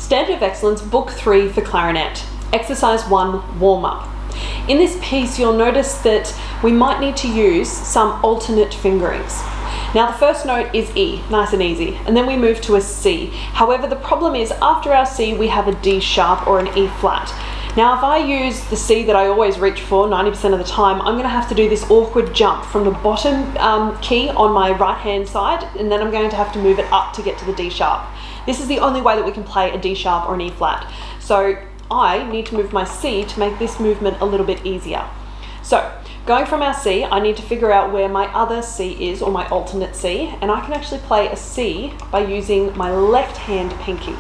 Standard of Excellence, Book 3 for Clarinet. Exercise 1, Warm-Up. In this piece, you'll notice that we might need to use some alternate fingerings. Now the first note is E, nice and easy, and then we move to a C. However, the problem is after our C, we have a D sharp or an E flat. Now if I use the C that I always reach for 90% of the time, I'm going to have to do this awkward jump from the bottom key on my right hand side, and then I'm going to have to move it up to get to the D sharp. This is the only way that we can play a D sharp or an E flat. So I need to move my C to make this movement a little bit easier. So going from our C, I need to figure out where my other C is, or my alternate C, and I can actually play a C by using my left hand pinky.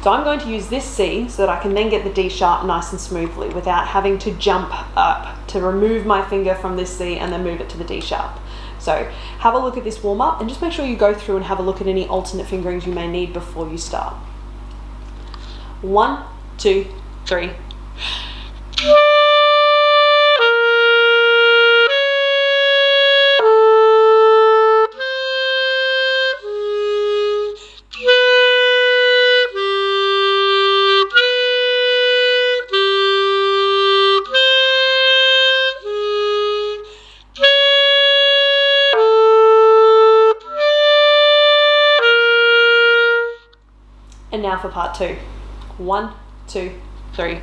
So I'm going to use this C so that I can then get the D sharp nice and smoothly without having to jump up to remove my finger from this C and then move it to the D sharp. So have a look at this warm up and just make sure you go through and have a look at any alternate fingerings you may need before you start. 1, 2, 3. And now for part 2. 1, 2, 3.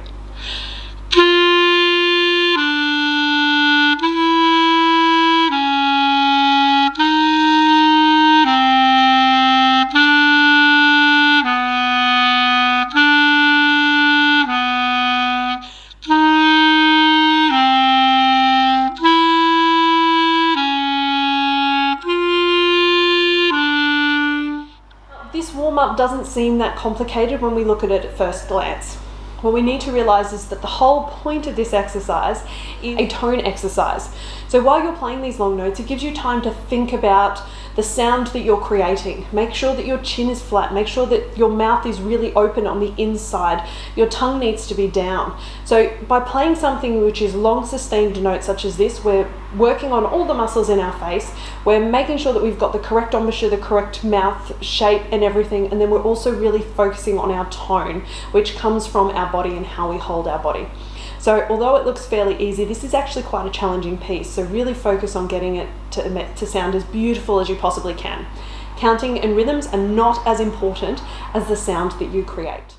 This warm-up doesn't seem that complicated when we look at it at first glance. What we need to realize is that the whole point of this exercise is a tone exercise. So while you're playing these long notes, it gives you time to think about the sound that you're creating. Make sure that your chin is flat. Make sure that your mouth is really open on the inside. Your tongue needs to be down. So by playing something which is long sustained notes such as this, we're working on all the muscles in our face. We're making sure that we've got the correct embouchure, the correct mouth shape and everything. And then we're also really focusing on our tone, which comes from our body and how we hold our body. So although it looks fairly easy, this is actually quite a challenging piece. So really focus on getting it to sound as beautiful as you possibly can. Counting and rhythms are not as important as the sound that you create.